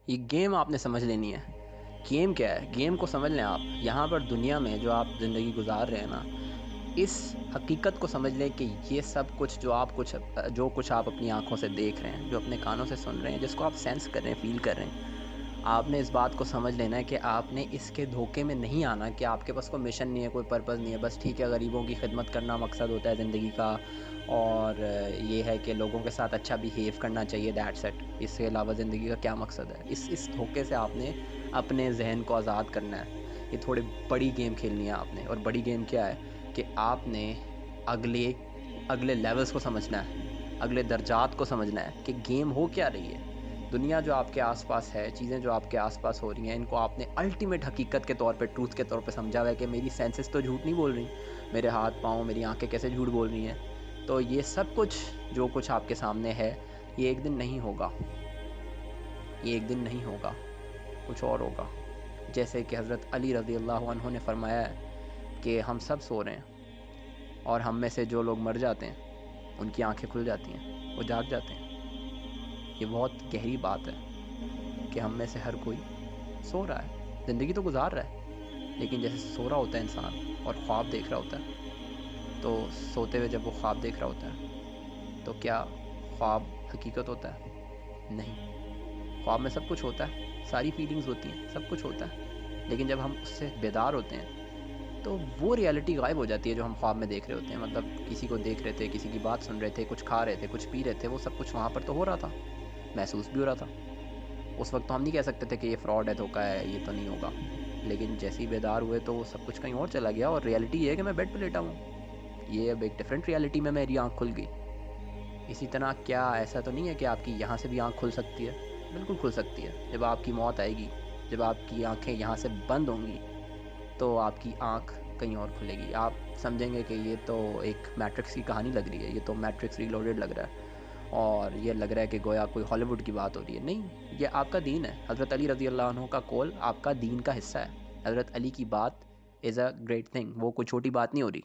یہ گیم آپ نے سمجھ لینی ہے۔ گیم کیا ہے؟ گیم کو سمجھ لیں آپ۔ یہاں پر دنیا میں جو آپ زندگی گزار رہے ہیں نا، اس حقیقت کو سمجھ لیں کہ یہ سب کچھ جو کچھ آپ اپنی آنکھوں سے دیکھ رہے ہیں، جو اپنے کانوں سے سن رہے ہیں، جس کو آپ سینس کر رہے ہیں، فیل کر رہے ہیں، آپ نے اس بات کو سمجھ لینا ہے کہ آپ نے اس کے دھوکے میں نہیں آنا کہ آپ کے پاس کوئی مشن نہیں ہے، کوئی پرپز نہیں ہے، بس ٹھیک ہے غریبوں کی خدمت کرنا مقصد ہوتا ہے زندگی کا، اور یہ ہے کہ لوگوں کے ساتھ اچھا بیہیو کرنا چاہیے، دیٹس اٹ۔ اس کے علاوہ زندگی کا کیا مقصد ہے؟ اس دھوکے سے آپ نے اپنے ذہن کو آزاد کرنا ہے۔ یہ تھوڑی بڑی گیم کھیلنی ہے آپ نے، اور بڑی گیم کیا ہے کہ آپ نے اگلے لیولز کو سمجھنا ہے، اگلے درجات کو سمجھنا ہے کہ گیم ہو کیا رہی ہے۔ دنیا جو آپ کے آس پاس ہے، چیزیں جو آپ کے آس پاس ہو رہی ہیں، ان کو آپ نے الٹیمیٹ حقیقت کے طور پہ، ٹروتھ کے طور پہ سمجھا ہوا ہے کہ میری سینسز تو جھوٹ نہیں بول رہی، میرے ہاتھ پاؤں، میری آنکھیں کیسے جھوٹ بول رہی ہیں۔ تو یہ سب کچھ جو کچھ آپ کے سامنے ہے، یہ ایک دن نہیں ہوگا، یہ ایک دن نہیں ہوگا، کچھ اور ہوگا۔ جیسے کہ حضرت علی رضی اللہ عنہ نے فرمایا ہے کہ ہم سب سو رہے ہیں، اور ہم میں سے جو لوگ مر جاتے ہیں ان کی آنکھیں کھل جاتی ہیں، وہ جاگ جاتے ہیں۔ یہ بہت گہری بات ہے کہ ہم میں سے ہر کوئی سو رہا ہے، زندگی تو گزار رہا ہے، لیکن جیسے سو رہا ہوتا ہے انسان اور خواب دیکھ رہا ہوتا ہے، تو سوتے ہوئے جب وہ خواب دیکھ رہا ہوتا ہے تو کیا خواب حقیقت ہوتا ہے؟ نہیں، خواب میں سب کچھ ہوتا ہے، ساری فیلنگز ہوتی ہیں، سب کچھ ہوتا ہے، لیکن جب ہم اس سے بیدار ہوتے ہیں تو وہ ریالٹی غائب ہو جاتی ہے جو ہم خواب میں دیکھ رہے ہوتے ہیں۔ مطلب کسی کو دیکھ رہے تھے، کسی کی بات سن رہے تھے، کچھ کھا رہے تھے، کچھ پی رہے تھے، وہ سب کچھ وہاں پر تو ہو رہا تھا، محسوس بھی ہو رہا تھا۔ اس وقت تو ہم نہیں کہہ سکتے تھے کہ یہ فراڈ ہے، دھوکہ ہے، یہ تو نہیں ہوگا، لیکن جیسے ہی بیدار ہوئے تو وہ سب کچھ کہیں اور چلا گیا، اور ریالٹی یہ ہے کہ میں بیڈ پہ لیٹا ہوں۔ یہ اب ایک ڈفرینٹ ریالٹی میں میری آنکھ کھل گئی۔ اسی طرح کیا ایسا تو نہیں ہے کہ آپ کی یہاں سے بھی آنکھ کھل سکتی ہے؟ بالکل کھل سکتی ہے۔ جب آپ کی موت آئے گی، جب آپ کی آنکھیں یہاں سے بند ہوں گی، تو آپ کی آنکھ کہیں اور کھلے گی۔ آپ سمجھیں گے کہ یہ تو ایک میٹرکس کی کہانی لگ رہی ہے، یہ تو میٹرکس ریلوڈڈ لگ رہا ہے، اور یہ لگ رہا ہے کہ گویا کوئی ہالی ووڈ کی بات ہو رہی ہے۔ نہیں، یہ آپ کا دین ہے۔ حضرت علی رضی اللہ عنہ کا قول آپ کا دین کا حصہ ہے۔ حضرت علی کی بات از اے گریٹ تھنگ، وہ کوئی چھوٹی بات نہیں ہو رہی،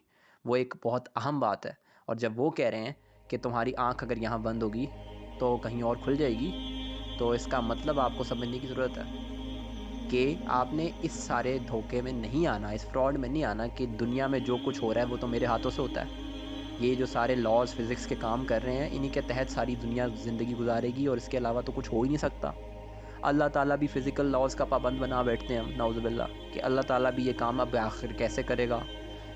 وہ ایک بہت اہم بات ہے۔ اور جب وہ کہہ رہے ہیں کہ تمہاری آنکھ اگر یہاں بند ہوگی تو کہیں اور کھل جائے گی، تو اس کا مطلب آپ کو سمجھنے کی ضرورت ہے کہ آپ نے اس سارے دھوکے میں نہیں آنا، اس فراڈ میں نہیں آنا کہ دنیا میں جو کچھ ہو رہا ہے وہ تو میرے ہاتھوں سے ہوتا ہے۔ یہ جو سارے لاز فزکس کے کام کر رہے ہیں، انہی کے تحت ساری دنیا زندگی گزارے گی، اور اس کے علاوہ تو کچھ ہو ہی نہیں سکتا۔ اللہ تعالیٰ بھی فزیکل لاز کا پابند بنا بیٹھتے ہیں ہم، نعوذ باللہ، کہ اللہ تعالیٰ بھی یہ کام اب آخر کیسے کرے گا؟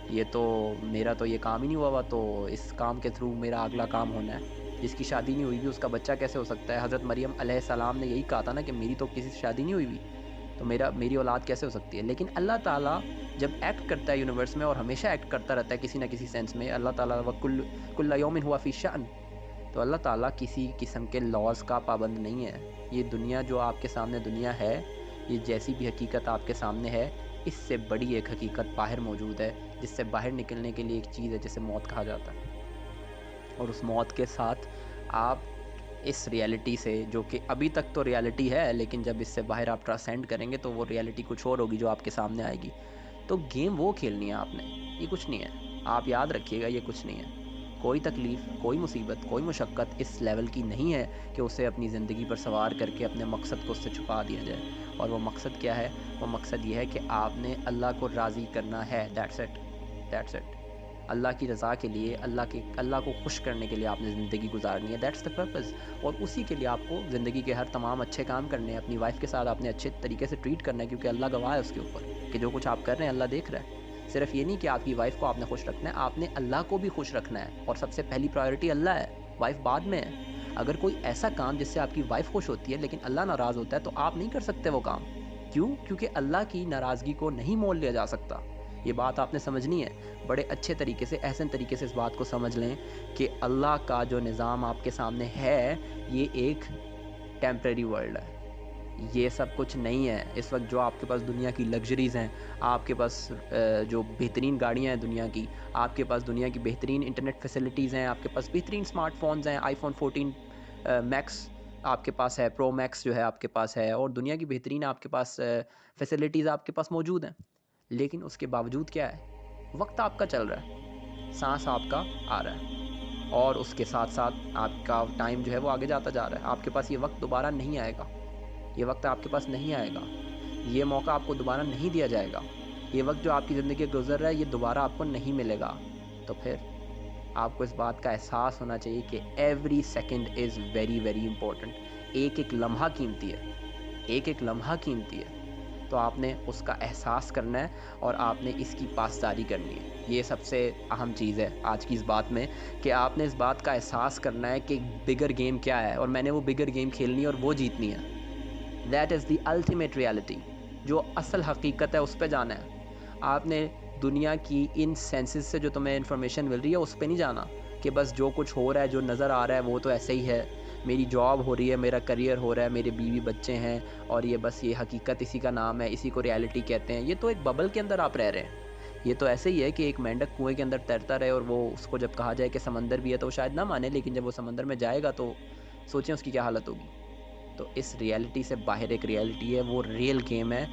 یہ تو میرا تو یہ کام ہی نہیں ہوا تو اس کام کے تھرو میرا اگلا کام ہونا ہے۔ جس کی شادی نہیں ہوئی بھی اس کا بچہ کیسے ہو سکتا ہے؟ حضرت مریم علیہ السلام نے یہی کہا تھا نا کہ میری تو کسی سے شادی نہیں ہوئی بھی، تو میری اولاد کیسے ہو سکتی ہے؟ لیکن اللہ تعالیٰ جب ایکٹ کرتا ہے یونیورس میں، اور ہمیشہ ایکٹ کرتا رہتا ہے کسی نہ کسی سینس میں، اللہ تعالیٰ کل یوم ہوا فی شأن، تو اللہ تعالیٰ کسی قسم کے لاز کا پابند نہیں ہے۔ یہ دنیا جو آپ کے سامنے دنیا ہے، یہ جیسی بھی حقیقت آپ کے سامنے ہے، اس سے بڑی ایک حقیقت باہر موجود ہے، جس سے باہر نکلنے کے لیے ایک چیز ہے جسے موت کہا جاتا ہے۔ اور اس موت کے ساتھ آپ اس ریالٹی سے، جو کہ ابھی تک تو ریالٹی ہے، لیکن جب اس سے باہر آپ ٹرانسینڈ کریں گے تو وہ ریالٹی کچھ اور ہوگی جو آپ کے سامنے آئے گی۔ تو گیم وہ کھیلنی ہے آپ نے، یہ کچھ نہیں ہے۔ آپ یاد رکھیے گا، یہ کچھ نہیں ہے۔ کوئی تکلیف، کوئی مصیبت، کوئی مشقت اس لیول کی نہیں ہے کہ اسے اپنی زندگی پر سوار کر کے اپنے مقصد کو اس سے چھپا دیا جائے۔ اور وہ مقصد کیا ہے؟ وہ مقصد یہ ہے کہ آپ نے اللہ کو راضی کرنا ہے، دیٹس اٹ، دیٹس اٹ۔ اللہ کی رضا کے لیے، اللہ کو خوش کرنے کے لیے آپ نے زندگی گزارنی ہے، دیٹس دا پرپز۔ اور اسی کے لیے آپ کو زندگی کے ہر تمام اچھے کام کرنے ہیں۔ اپنی وائف کے ساتھ آپ نے اچھے طریقے سے ٹریٹ کرنا ہے، کیونکہ اللہ گواہ ہے اس کے اوپر کہ جو کچھ آپ کر رہے ہیں اللہ دیکھ رہا ہے۔ صرف یہ نہیں کہ آپ کی وائف کو آپ نے خوش رکھنا ہے، آپ نے اللہ کو بھی خوش رکھنا ہے، اور سب سے پہلی پرائیورٹی اللہ ہے، وائف بعد میں ہے۔ اگر کوئی ایسا کام جس سے آپ کی وائف خوش ہوتی ہے لیکن اللہ ناراض ہوتا ہے تو آپ نہیں کر سکتے وہ کام۔ کیوں؟ کیونکہ اللہ کی ناراضگی کو نہیں مول لیا جا سکتا۔ یہ بات آپ نے سمجھنی ہے، بڑے اچھے طریقے سے، احسن طریقے سے اس بات کو سمجھ لیں کہ اللہ کا جو نظام آپ کے سامنے ہے، یہ ایک ٹیمپریری ورلڈ ہے، یہ سب کچھ نہیں ہے۔ اس وقت جو آپ کے پاس دنیا کی لگژریز ہیں، آپ کے پاس جو بہترین گاڑیاں ہیں دنیا کی، آپ کے پاس دنیا کی بہترین انٹرنیٹ فیسلٹیز ہیں، آپ کے پاس بہترین سمارٹ فونز ہیں، آئی فون 14 میکس آپ کے پاس ہے، پرو میکس جو ہے آپ کے پاس ہے، اور دنیا کی بہترین آپ کے پاس فیسلٹیز آپ کے پاس موجود ہیں، لیکن اس کے باوجود کیا ہے؟ وقت آپ کا چل رہا ہے، سانس آپ کا آ رہا ہے، اور اس کے ساتھ ساتھ آپ کا ٹائم جو ہے وہ آگے جاتا جا رہا ہے۔ آپ کے پاس یہ وقت دوبارہ نہیں آئے گا، یہ وقت آپ کے پاس نہیں آئے گا، یہ موقع آپ کو دوبارہ نہیں دیا جائے گا، یہ وقت جو آپ کی زندگی گزر رہا ہے یہ دوبارہ آپ کو نہیں ملے گا۔ تو پھر آپ کو اس بات کا احساس ہونا چاہیے کہ every second is very very important, ایک ایک لمحہ قیمتی ہے، ایک ایک لمحہ قیمتی ہے۔ تو آپ نے اس کا احساس کرنا ہے اور آپ نے اس کی پاسداری کرنی ہے۔ یہ سب سے اہم چیز ہے آج کی اس بات میں، کہ آپ نے اس بات کا احساس کرنا ہے کہ بگر گیم کیا ہے، اور میں نے وہ بگر گیم کھیلنی ہے اور وہ جیتنی ہے۔ That is the ultimate reality, جو اصل حقیقت ہے اس پہ جانا ہے۔ آپ نے دنیا کی ان سینسز سے جو تمہیں انفارمیشن مل رہی ہے اس پہ نہیں جانا کہ بس جو کچھ ہو رہا ہے، جو نظر آ رہا ہے وہ تو ایسے ہی ہے، میری جاب ہو رہی ہے، میرا کریئر ہو رہا ہے، میرے بیوی بچے ہیں، اور یہ بس یہ حقیقت اسی کا نام ہے، اسی کو ریالٹی کہتے ہیں۔ یہ تو ایک ببل کے اندر آپ رہ رہے ہیں۔ یہ تو ایسے ہی ہے کہ ایک مینڈک کنویں کے اندر تیرتا رہے، اور وہ اس کو جب کہا جائے کہ سمندر بھی ہے تو وہ شاید نہ مانے، لیکن جب وہ سمندر میں جائے گا تو سوچیں اس کی کیا حالت ہوگی۔ تو اس ریالٹی سے باہر ایک ریالٹی ہے، وہ ریئل گیم ہے،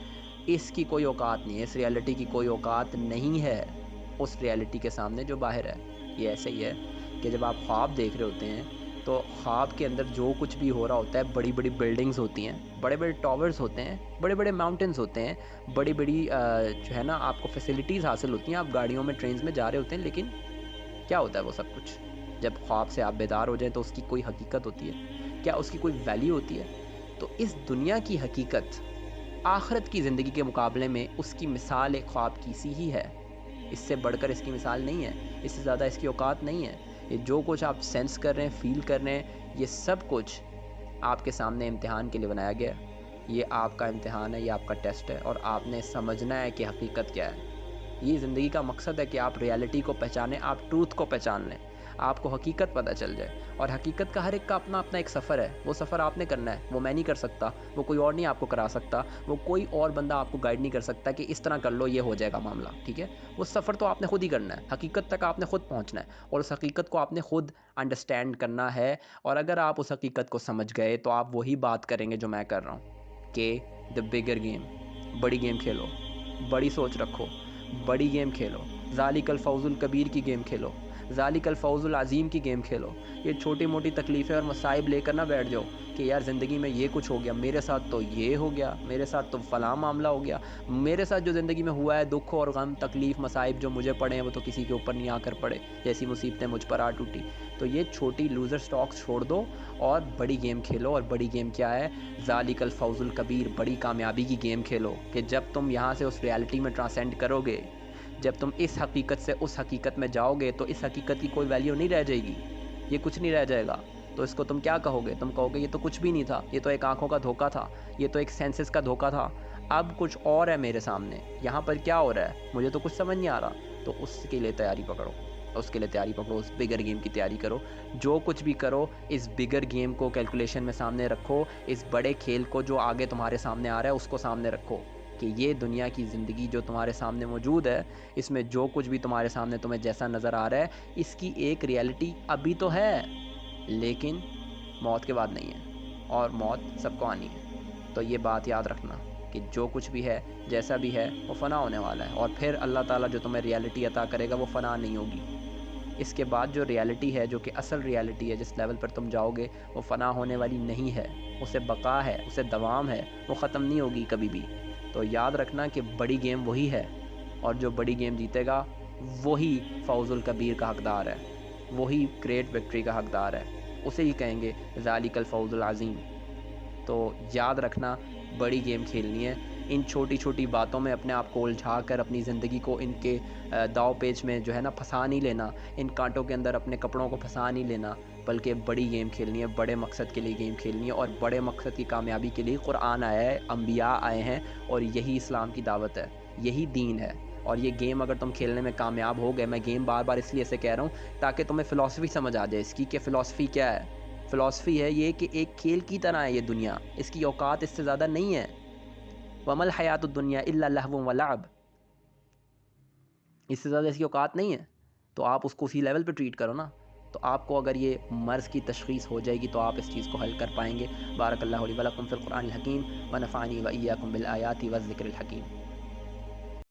اس کی کوئی اوقات نہیں ہے، اس ریالٹی کی کوئی اوقات نہیں ہے اس ریالٹی کے سامنے جو باہر ہے۔ یہ ایسے ہی ہے کہ جب آپ خواب دیکھ رہے ہوتے ہیں تو خواب کے اندر جو کچھ بھی ہو رہا ہوتا ہے، بڑی بڑی بلڈنگز ہوتی ہیں، بڑے بڑے ٹاورز ہوتے ہیں، بڑے بڑے ماؤنٹینز ہوتے ہیں، بڑی بڑی جو ہے نا آپ کو فیسلٹیز حاصل ہوتی ہیں، آپ گاڑیوں میں ٹرینز میں جا رہے ہوتے ہیں، لیکن کیا ہوتا ہے وہ سب کچھ؟ جب خواب سے آپ بیدار ہو جائیں تو اس کی کوئی حقیقت ہوتی ہے کیا؟ اس کی کوئی ویلیو ہوتی ہے؟ تو اس دنیا کی حقیقت آخرت کی زندگی کے مقابلے میں اس کی مثال ایک خواب کی سی ہی ہے، اس سے بڑھ کر اس کی مثال نہیں ہے، اس سے زیادہ اس کی اوقات نہیں ہے۔ یہ جو کچھ آپ سینس کر رہے ہیں، فیل کر رہے ہیں، یہ سب کچھ آپ کے سامنے امتحان کے لیے بنایا گیا ہے۔ یہ آپ کا امتحان ہے، یہ آپ کا ٹیسٹ ہے، اور آپ نے سمجھنا ہے کہ حقیقت کیا ہے۔ یہ زندگی کا مقصد ہے کہ آپ ریالٹی کو پہچانیں، آپ ٹروتھ کو پہچان لیں، آپ کو حقیقت پتہ چل جائے۔ اور حقیقت کا ہر ایک کا اپنا اپنا ایک سفر ہے، وہ سفر آپ نے کرنا ہے، وہ میں نہیں کر سکتا، وہ کوئی اور نہیں آپ کو کرا سکتا، وہ کوئی اور بندہ آپ کو گائیڈ نہیں کر سکتا کہ اس طرح کر لو یہ ہو جائے گا معاملہ، ٹھیک ہے؟ وہ سفر تو آپ نے خود ہی کرنا ہے، حقیقت تک آپ نے خود پہنچنا ہے، اور اس حقیقت کو آپ نے خود انڈرسٹینڈ کرنا ہے۔ اور اگر آپ اس حقیقت کو سمجھ گئے تو آپ وہی بات کریں گے جو میں کر رہا ہوں، کہ دا بگر گیم، بڑی گیم کھیلو، بڑی سوچ رکھو، بڑی گیم کھیلو، ذالک الفوز الکبیر کی گیم کھیلو، ذالک الفوز العظیم کی گیم کھیلو۔ یہ چھوٹی موٹی تکلیفیں اور مصائب لے کر نہ بیٹھ جاؤ کہ یار زندگی میں یہ کچھ ہو گیا، میرے ساتھ تو یہ ہو گیا، میرے ساتھ تو فلاں معاملہ ہو گیا، میرے ساتھ جو زندگی میں ہوا ہے، دکھ اور غم، تکلیف، مصائب جو مجھے پڑے ہیں وہ تو کسی کے اوپر نہیں آ کر پڑے، جیسی مصیبتیں مجھ پر آ ٹوٹی۔ تو یہ چھوٹی لوزر سٹاکس چھوڑ دو اور بڑی گیم کھیلو۔ اور بڑی گیم کیا ہے؟ ذالک الفوز الکبیر، بڑی کامیابی کی گیم کھیلو، کہ جب تم یہاں سے اس ریالٹی میں ٹرانسینڈ کرو گے، جب تم اس حقیقت سے اس حقیقت میں جاؤ گے تو اس حقیقت کی کوئی ویلیو نہیں رہ جائے گی، یہ کچھ نہیں رہ جائے گا۔ تو اس کو تم کیا کہو گے؟ تم کہو گے یہ تو کچھ بھی نہیں تھا، یہ تو ایک آنکھوں کا دھوکہ تھا، یہ تو ایک سینسز کا دھوکہ تھا، اب کچھ اور ہے میرے سامنے، یہاں پر کیا ہو رہا ہے مجھے تو کچھ سمجھ نہیں آ رہا۔ تو اس کے لیے تیاری پکڑو، اس کے لیے تیاری پکڑو، اس بگر گیم کی تیاری کرو۔ جو کچھ بھی کرو اس بگر گیم کو کیلکولیشن میں سامنے رکھو، اس بڑے کھیل کو جو آگے تمہارے سامنے آ رہا ہے اس کو سامنے رکھو، کہ یہ دنیا کی زندگی جو تمہارے سامنے موجود ہے، اس میں جو کچھ بھی تمہارے سامنے تمہیں جیسا نظر آ رہا ہے، اس کی ایک ریالٹی ابھی تو ہے، لیکن موت کے بعد نہیں ہے، اور موت سب کو آنی ہے۔ تو یہ بات یاد رکھنا کہ جو کچھ بھی ہے، جیسا بھی ہے، وہ فنا ہونے والا ہے، اور پھر اللہ تعالیٰ جو تمہیں ریالٹی عطا کرے گا وہ فنا نہیں ہوگی۔ اس کے بعد جو ریالٹی ہے، جو کہ اصل ریالٹی ہے، جس لیول پر تم جاؤ گے، وہ فنا ہونے والی نہیں ہے، اسے بقا ہے، اسے دوام ہے، وہ ختم نہیں ہوگی کبھی بھی۔ تو یاد رکھنا کہ بڑی گیم وہی ہے، اور جو بڑی گیم جیتے گا وہی فوز الکبیر کا حقدار ہے، وہی گریٹ وکٹری کا حقدار ہے، اسے ہی کہیں گے ذالک الفوز العظیم۔ تو یاد رکھنا بڑی گیم کھیلنی ہے، ان چھوٹی چھوٹی باتوں میں اپنے آپ کو الجھا کر اپنی زندگی کو ان کے داؤ پیچ میں جو ہے نا پھنسا نہیں لینا، ان کانٹوں کے اندر اپنے کپڑوں کو پھنسا نہیں لینا، بلکہ بڑی گیم کھیلنی ہے، بڑے مقصد کے لیے گیم کھیلنی ہے، اور بڑے مقصد کی کامیابی کے لیے قرآن آیا ہے، انبیاء آئے ہیں، اور یہی اسلام کی دعوت ہے، یہی دین ہے۔ اور یہ گیم اگر تم کھیلنے میں کامیاب ہو گئے، میں گیم بار بار اس لیے سے کہہ رہا ہوں تاکہ تمہیں فلسفی سمجھ آ جائے اس کی، کہ فلسفی کیا ہے۔ فلسفی ہے یہ کہ ایک کھیل کی طرح ہے یہ دنیا، اس کی اوقات اس سے زیادہ نہیں ہے۔ وَمَا الْحَيَاةُ الدُّنْيَا إِلَّا لَهْوٌ وَلَعِبٌ، اس سے زیادہ اس کی اوقات نہیں ہے، تو آپ اس کو اسی لیول پہ ٹریٹ کرو نا۔ تو آپ کو اگر یہ مرض کی تشخیص ہو جائے گی تو آپ اس چیز کو حل کر پائیں گے۔ بارک اللہ لی ولکم فی القرآن الحکیم ونفعنی وإیاکم بالآیات والذکر الحکیم۔